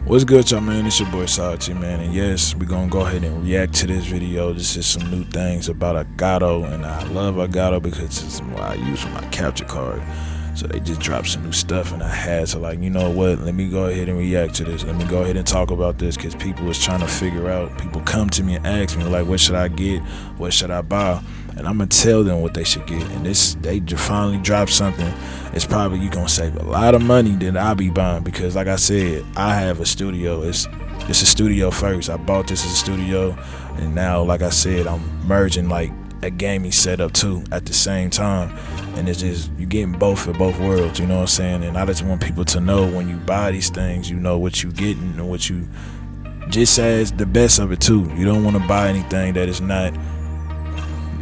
What's good, y'all, man? It's your boy Sachi, man, and yes, we're gonna go ahead and react to this video. This is some new things about Elgato, and I love Elgato because it's what I use for my capture card. So they just dropped some new stuff, and I had to, like, you know what, let me go ahead and react to this. Let me go ahead and talk about this, because people is trying to figure out. People come to me and ask me, like, what should I get? What should I buy? And I'm gonna tell them what they should get. And they finally dropped something. It's probably, you gonna save a lot of money than I'll be buying, because like I said, I have a studio. It's a studio first. I bought this as a studio, and now, like I said, I'm merging like a gaming setup too at the same time. And it's just, you're getting both of both worlds, you know what I'm saying? And I just want people to know, when you buy these things, you know what you getting and what you just as the best of it too. You don't want to buy anything that is not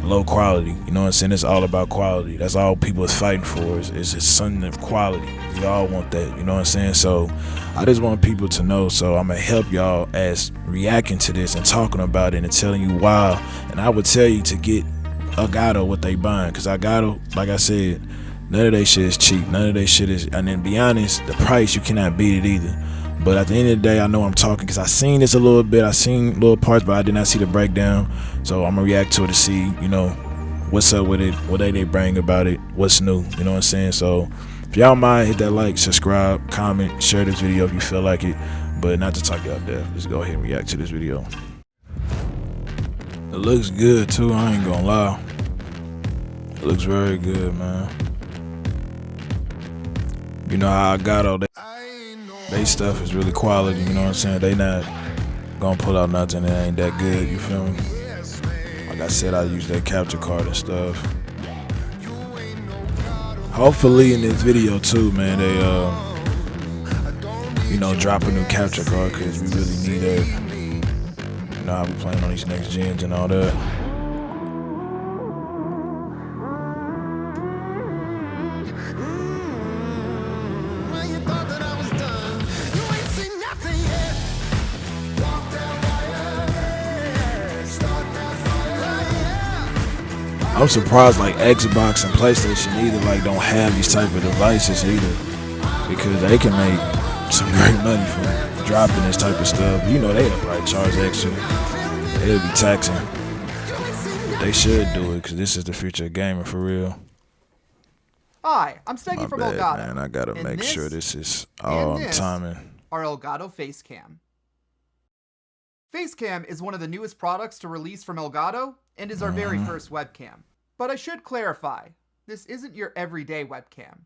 low quality, you know what I'm saying? It's all about quality. That's all people is fighting for, is a son of quality. We all want that, you know what I'm saying? So I just want people to know. So I'm gonna help y'all as reacting to this and talking about it and telling you why. And I would tell you to get Elgato what they buying, because Elgato, like I said, none of they shit is cheap. None of they shit is, and then be honest, the price, you cannot beat it either. But at the end of the day, I know I'm talking because I seen this a little bit. I seen little parts, but I did not see the breakdown. So I'm gonna react to it to see, you know, what's up with it, what they bring about it, what's new, you know what I'm saying? So if y'all mind, hit that like, subscribe, comment, share this video if you feel like it. But not to talk you out there, let's go ahead and react to this video. It looks good too, I ain't gonna lie. It looks very good, man. You know how I got all that. They stuff is really quality, you know what I'm saying? They not gonna pull out nothing that ain't that good, you feel me? Like I said, I use that capture card and stuff. Hopefully in this video too, man, they you know, drop a new capture card, because we really need that. You know, I'll be playing on these next gens and all that. I'm surprised like Xbox and PlayStation either like don't have these type of devices either, because they can make some great money from dropping this type of stuff. You know, they'll probably charge extra. They'll be taxing. They should do it, because this is the future of gaming for real. Hi, I'm Steggy from Elgato. Man, I gotta make sure this is all timing. Our Elgato Facecam. Facecam is one of the newest products to release from Elgato and is our very first webcam. But I should clarify, this isn't your everyday webcam.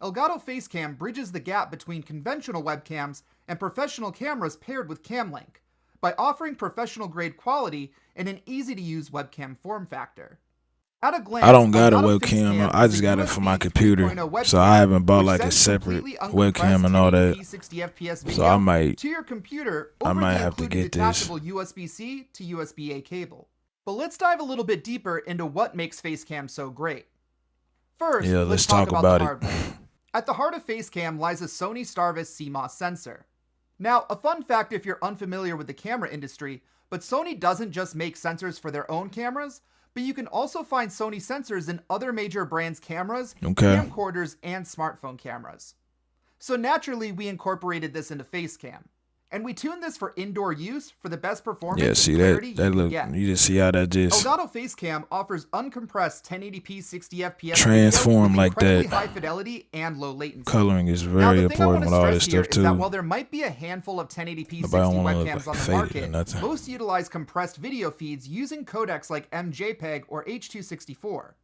Elgato Facecam bridges the gap between conventional webcams and professional cameras paired with CamLink by offering professional grade quality in an easy to use webcam form factor. At a glance, I don't got a webcam, I just got it for my computer, so I haven't bought like a separate webcam and all that. So I might have to get this. USB-C to USB-A cable. But let's dive a little bit deeper into what makes Facecam so great. First, let's talk about the hardware. At the heart of Facecam lies a Sony Starvis CMOS sensor. Now, a fun fact if you're unfamiliar with the camera industry, but Sony doesn't just make sensors for their own cameras, but you can also find Sony sensors in other major brands' cameras, camcorders, and smartphone cameras. So naturally, we incorporated this into Facecam. And we tuned this for indoor use for the best performance. Yeah, see that look, you just see how that just Elgato Facecam offers uncompressed 1080p 60 FPS transform like that. High fidelity and low latency. Coloring is very important with all this stuff too. That while there might be a handful of 1080p 60 webcams on the market, most utilize compressed video feeds using codecs like MJPEG or H.264,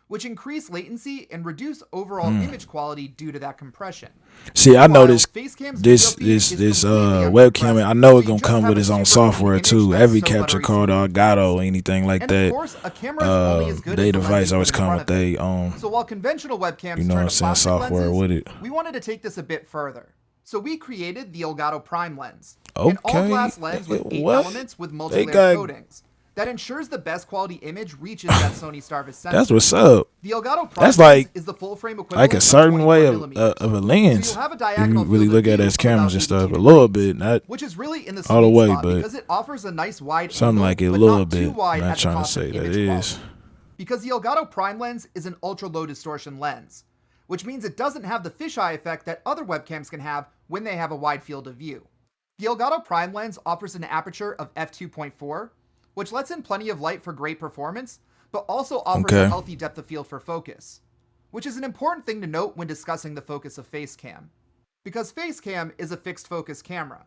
which increase latency and reduce overall image quality due to that compression. See, I know this webcam, I know it's gonna come with its own software too. Every capture card or Elgato or anything like that, they device always come with their own. So while conventional webcams, you know what I'm saying, software with it. We wanted to take this a bit further. So we created the Elgato Prime lens, an all-glass lens with 8 elements with multi-layer coatings that ensures the best quality image reaches that Sony Starvis sensor. That's what's up. The Elgato That's like is the full frame equivalent like a certain way of a lens. So if you really look at it as cameras and stuff, a little bit, not which is really in the all the way, but because it offers a nice wide something like it a little bit. I'm not trying to say that it is. Because the Elgato Prime lens is an ultra low distortion lens, which means it doesn't have the fisheye effect that other webcams can have when they have a wide field of view. The Elgato prime lens offers an aperture of f2.4, which lets in plenty of light for great performance, but also offers a healthy depth of field for focus, which is an important thing to note when discussing the focus of Facecam. Because Facecam is a fixed focus camera,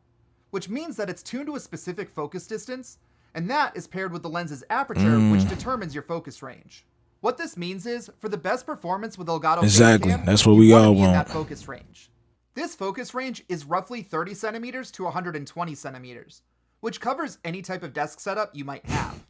which means that it's tuned to a specific focus distance, and that is paired with the lens's aperture, which determines your focus range. What this means is, for the best performance with Elgato Facecam, that's what we all want. That focus range. This focus range is roughly 30 centimeters to 120 centimeters, which covers any type of desk setup you might have.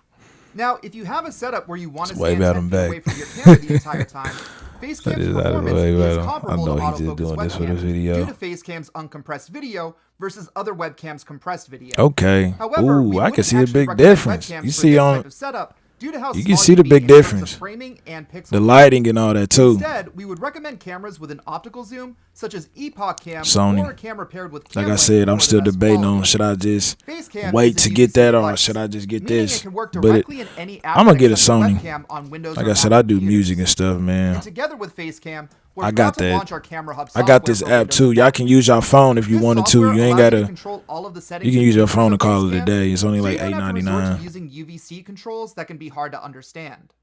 Now, if you have a setup where you want to stand 10 feet away from your camera the entire time, Facecam's performance is comparable to autofocus webcams due to Facecam's uncompressed video versus other webcams' compressed video. Okay. However, ooh, I can see a big difference. You see on setup, due to how you can see the big difference. Framing and pixel the lighting and all that too. Instead, we would recommend cameras with an optical zoom, such as Epoch Cam, Sony. or a camera paired with like I said, I'm still debating on should I just wait to get that or should I just get this. But I'm gonna get a Sony. Like I said, I do music and stuff, man. And together with Facecam, I got that. I got this app too. Y'all can use your phone if you wanted to. You ain't gotta. You can use your phone to call it a day. It's only like $8.99. Using UVC controls that can be hard to understand.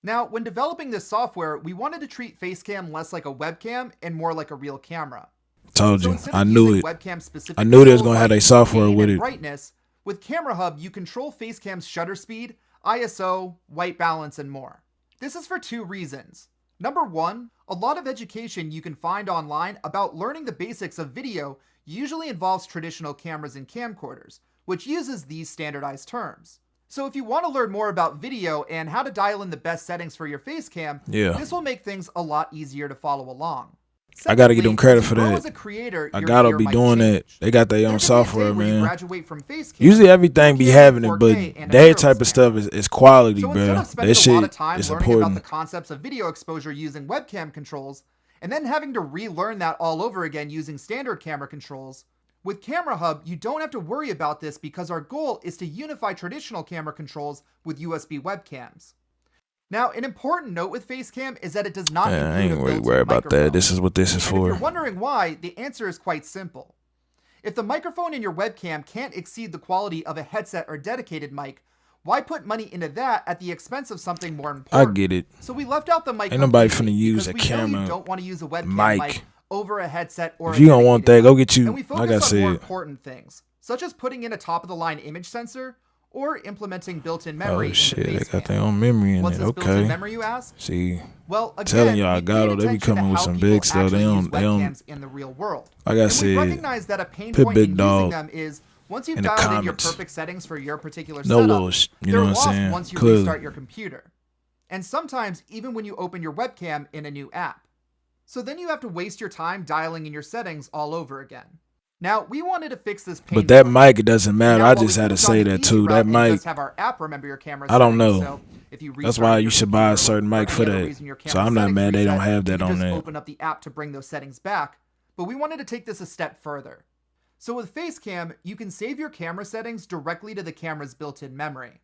Now, when developing this software, we wanted to treat Facecam less like a webcam and more like a real camera. Told you, I knew it. I knew they was gonna have a software with it. Brightness, with Camera Hub, you control Facecam's shutter speed, ISO, white balance, and more. This is for two reasons. Number one, a lot of education you can find online about learning the basics of video usually involves traditional cameras and camcorders, which uses these standardized terms. So if you want to learn more about video and how to dial in the best settings for your Facecam, this will make things a lot easier to follow along. Secondly, I gotta give them credit for that. As a creator, I gotta be doing that. They got their own software, man. Facecam, usually everything be having it, but that type of stuff is quality, so bro. That shit is important. About the concepts of video exposure using webcam controls, and then having to relearn that all over again using standard camera controls, with Camera Hub, you don't have to worry about this because our goal is to unify traditional camera controls with USB webcams. Now, an important note with Facecam is that it does not I ain't really worried about that. This is what this is for. If you're wondering why, the answer is quite simple. If the microphone in your webcam can't exceed the quality of a headset or dedicated mic, why put money into that at the expense of something more important? I get it. So we left out the mic. Ain't nobody finna use a camera. You don't want to use a webcam mic over a headset or if you don't want that, go get you. And we focus on more important things, such as putting in a top-of-the-line image sensor or implementing built-in memory. Oh shit, they got their own memory in it. Okay. Built-in memory, you ask? See, well, again, telling y'all, Elgato, they be coming with some big stuff. They don't. In the real world. Like I said, recognize that a pain point in using them is once you've dialed in your perfect settings for your particular setup, you know what I'm saying? Once you restart your computer, and sometimes even when you open your webcam in a new app. So then you have to waste your time dialing in your settings all over again. Now, we wanted to fix this pain but that mic, it doesn't matter. I just had to say that too. That mic, have our app remember your camera I don't know. So if you that's why you should buy a certain mic for that. So I'm not mad they don't have that on there. Open up the app to bring those settings back. But we wanted to take this a step further. So with Facecam, you can save your camera settings directly to the camera's built-in memory.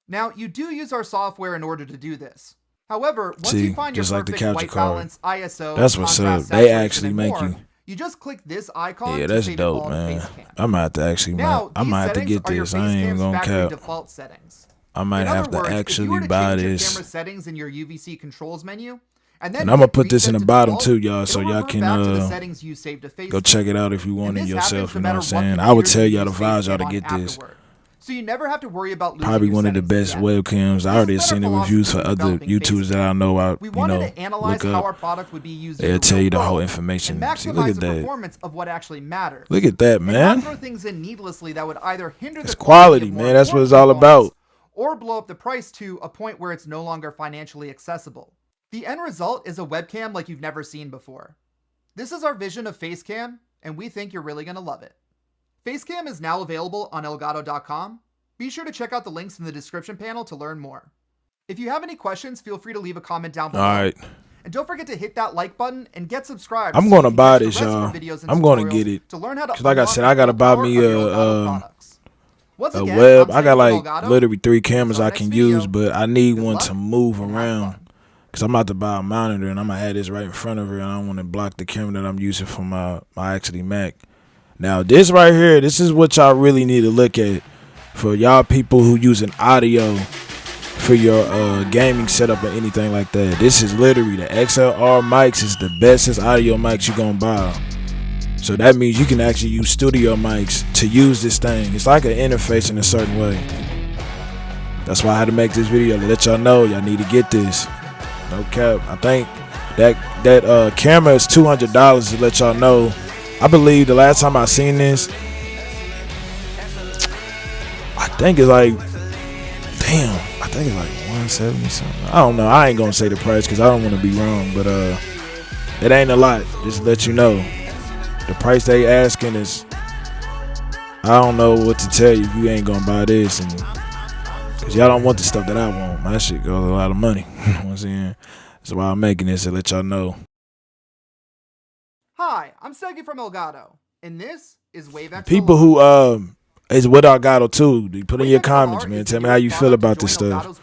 Now, you do use our software in order to do this. However, once you find your perfect white balance, ISO, that's what's up. They actually make you. You just click this icon. Yeah, that's dope, man. I might have to actually. I might have to get this. I ain't even gonna cap. I might have to actually buy this. Camera settings in your UVC controls menu, and I'm gonna put this in the bottom too, y'all, so y'all can go check it out if you want it yourself. You know what I'm saying? I would tell y'all to advise y'all to get this. So you never have to worry about losing probably one of the best webcams. I already seen the reviews for other YouTubers that I know. Look up. They'll tell you the whole information. See, look at that. Of what actually matters. Look at that, man. Throw things in needlessly that would either hinder it's quality, man. That's what it's all about. Or blow up the price to a point where it's no longer financially accessible. The end result is a webcam like you've never seen before. This is our vision of Facecam, and we think you're really gonna love it. Facecam is now available on Elgato.com. Be sure to check out the links in the description panel to learn more. If you have any questions, feel free to leave a comment down below. Alright. And don't forget to hit that like button and get subscribed. I'm going to buy this, y'all. I'm going to get it. Because like I said, I got to buy me a web. I got like literally 3 cameras I can use, but I need one to move around. Because I'm about to buy a monitor and I'm going to have this right in front of her. And I don't want to block the camera that I'm using for my actually Mac. Now this right here, this is what y'all really need to look at for y'all people who using audio for your gaming setup or anything like that. This is literally the XLR mics is the bestest audio mics you gonna buy. So that means you can actually use studio mics to use this thing. It's like an interface in a certain way. That's why I had to make this video to let y'all know y'all need to get this. No cap. I think that camera is $200 to let y'all know. I believe the last time I seen this, I think it's like, damn, I think it's like 170 something. I don't know. I ain't gonna say the price because I don't want to be wrong, but it ain't a lot. Just to let you know, the price they asking is, I don't know what to tell you if you ain't gonna buy this, and because y'all don't want the stuff that I want. My shit goes a lot of money. You know what I'm saying? That's why I'm making this to let y'all know. Hi, I'm Steggy from Elgato, and this is WaveXLR. People who is with Elgato too. Put in your comments, man. Tell me how you feel about this stuff.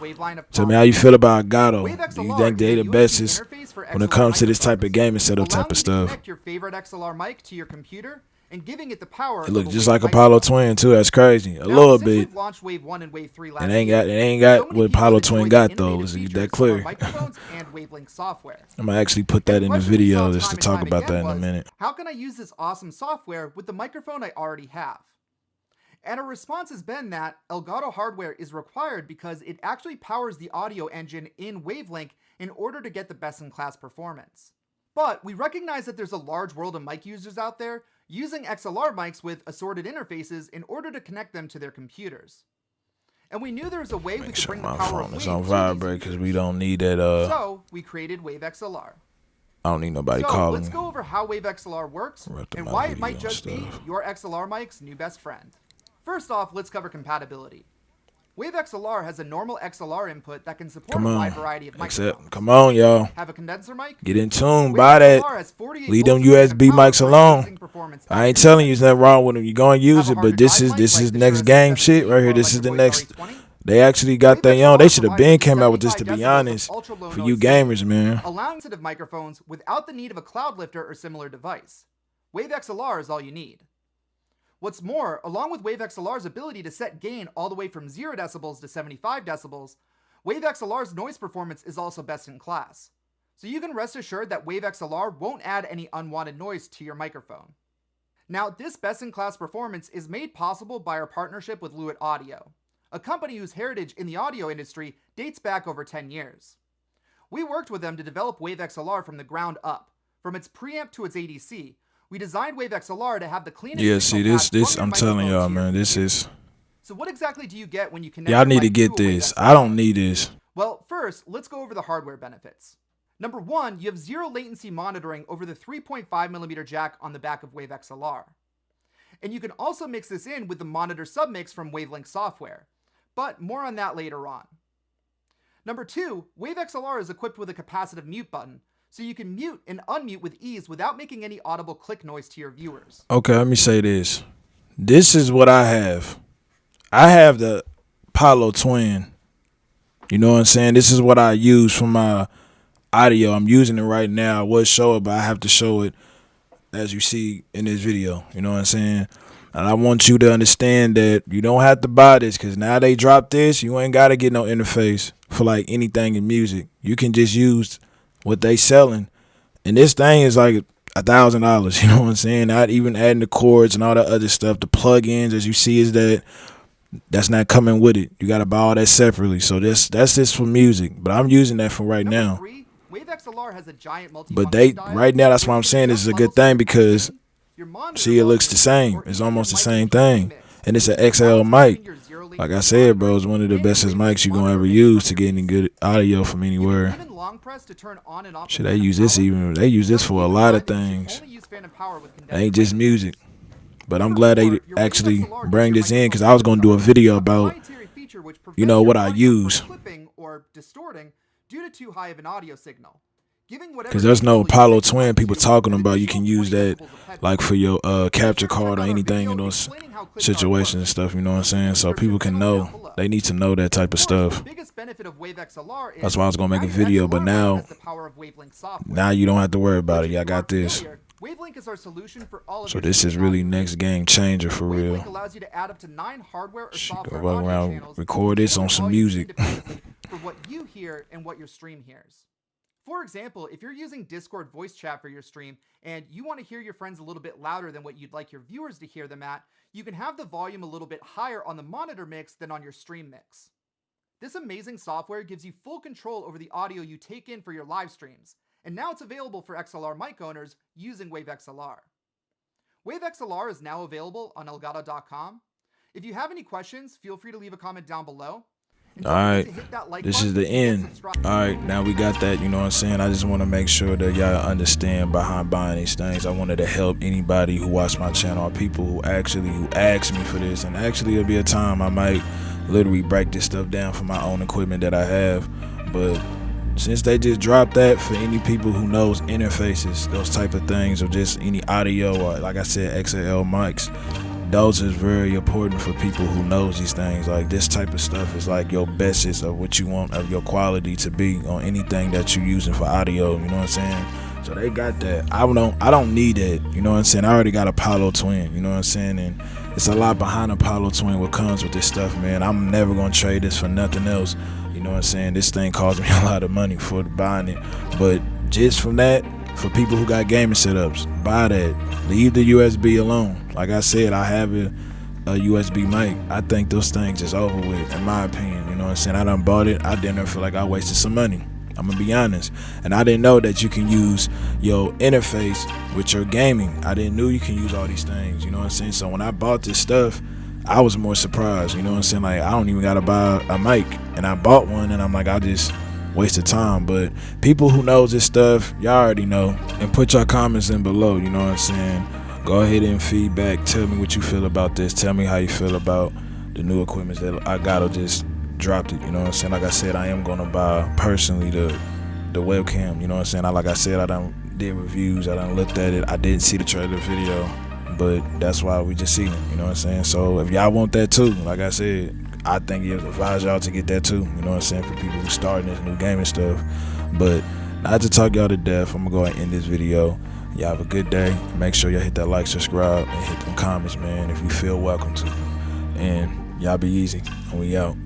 Tell me how you feel about Elgato. Do you think they the bestest when it comes to this type of gaming setup type of stuff? Connect your favorite XLR mic to your computer and giving it the power. It looks just like Apollo Twin too. That's crazy. A little bit. It ain't got what Apollo Twin got though. Is that clear? I'm gonna actually put that in the video just to talk about that in a minute. How can I use this awesome software with the microphone I already have? And a response has been that Elgato hardware is required because it actually powers the audio engine in Wavelink in order to get the best-in-class performance. But we recognize that there's a large world of mic users out there using XLR mics with assorted interfaces in order to connect them to their computers. And we knew there was a way we could bring the power of Wave on vibrate because we don't need that. So we created WaveXLR. I don't need nobody calling. Let's go over how WaveXLR works and why it might just be your XLR mic's new best friend. First off, let's cover compatibility. WaveXLR has a normal XLR input that can support a wide variety of microphones. Come on, y'all. Have a condenser mic? Get in tune. Buy that. Leave them USB mics alone. I ain't telling you there's nothing wrong with them. You're going to use it, but this is next game shit right here. This is the next. They actually got that young. They should have been came out with this, to be honest, for you gamers, man. Allowing sensitive microphones without the need of a cloud lifter or similar device. WaveXLR is all you need. What's more, along with WaveXLR's ability to set gain all the way from 0 decibels to 75 decibels, WaveXLR's noise performance is also best in class. So you can rest assured that WaveXLR won't add any unwanted noise to your microphone. Now, this best in class performance is made possible by our partnership with Lewitt Audio, a company whose heritage in the audio industry dates back over 10 years. We worked with them to develop WaveXLR from the ground up, from its preamp to its ADC. We designed WaveXLR to have the cleanest. Yeah, see this I'm telling y'all, man, this is. So what exactly do you get when you connect? Y'all need to get this. I don't need this. Well, first, let's go over the hardware benefits. Number one, you have 0 latency monitoring over the 3.5mm jack on the back of WaveXLR. And you can also mix this in with the monitor submix from Wavelink software. But more on that later on. Number two, WaveXLR is equipped with a capacitive mute button, so you can mute and unmute with ease without making any audible click noise to your viewers. Okay, let me say this. This is what I have. I have the Apollo Twin. You know what I'm saying? This is what I use for my audio. I'm using it right now. I would show it, but I have to show it as you see in this video. You know what I'm saying? And I want you to understand that you don't have to buy this because now they dropped this. You ain't got to get no interface for like anything in music. You can just use what they selling, and this thing is like $1,000. You know what I'm saying? Not even adding the cords and all that other stuff. The plugins, as you see, is that's not coming with it. You got to buy all that separately. So that's just for music, but I'm using that for right now. Three, WaveXLR has a giant but right now, that's why I'm saying this is a good thing because see, it looks the same. It's almost the same thing, and it's an XL mic. Like I said, bro, it's one of the bestest mics you're gonna ever use to get any good audio from anywhere. Shit, they use this for a lot of things. It ain't just music. But I'm glad they actually bring this in because I was gonna do a video about, you know, what I use. Because there's no Apollo Twin people talking about you can use that like for your capture card or anything in those situations and stuff, you know what I'm saying? So people can know. They need to know that type of stuff. That's why I was going to make a video, but now you don't have to worry about it. Y'all got this. Wavelink is our solution for all of So this is really next game changer for real. Wavelink allows you to add up to 9 hardware or software walk audio around, channels, record this on some music for what you hear and what your stream hears. For example, if you're using Discord voice chat for your stream and you want to hear your friends a little bit louder than what you'd like your viewers to hear them at, you can have the volume a little bit higher on the monitor mix than on your stream mix. This amazing software gives you full control over the audio you take in for your live streams, and now it's available for XLR mic owners using Wave XLR. Wave XLR is now available on Elgato.com. If you have any questions, feel free to leave a comment down below. Alright, this is the end. Alright, now we got that, you know what I'm saying? I just want to make sure that y'all understand behind buying these things. I wanted to help anybody who watch my channel, or people who ask me for this. And actually, it'll be a time I might literally break this stuff down for my own equipment that I have. But since they just dropped that, for any people who knows interfaces, those type of things, or just any audio, or like I said, XLR mics, those is very important for people who knows these things. Like, this type of stuff is like your bestest of what you want of your quality to be on anything that you're using for audio, you know what I'm saying? So they got that. I don't need it, you know what I'm saying? I already got a Apollo Twin, you know what I'm saying? And it's a lot behind Apollo Twin what comes with this stuff, man. I'm never gonna trade this for nothing else, you know what I'm saying? This thing cost me a lot of money for buying it, but just from that, for people who got gaming setups, buy that. Leave the USB alone. Like I said, I have a USB mic. I think those things is over with, in my opinion. You know what I'm saying? I done bought it. I didn't feel like I wasted some money. I'm gonna be honest. And I didn't know that you can use your interface with your gaming. I didn't know you can use all these things. You know what I'm saying? So when I bought this stuff, I was more surprised. You know what I'm saying? Like, I don't even gotta buy a mic. And I bought one, and I'm like, I'll just waste of time. But people who knows this stuff, y'all already know, and put your comments in below, you know what I'm saying? Go ahead and feedback, tell me what you feel about this, tell me how you feel about the new equipment that Elgato just dropped it, you know what I'm saying? Like I said, I am gonna buy personally the webcam, you know what I'm saying? Like I said, I done did reviews, I done looked at it, I didn't see the trailer video, but that's why we just seen it, you know what I'm saying? So if y'all want that too, like I said, I think you advise y'all to get that too, you know what I'm saying, for people who starting this new gaming stuff. But not to talk y'all to death, I'm gonna go ahead and end this video. Y'all have a good day. Make sure y'all hit that like, subscribe, and hit them comments, man, if you feel welcome to. And y'all be easy, and we out.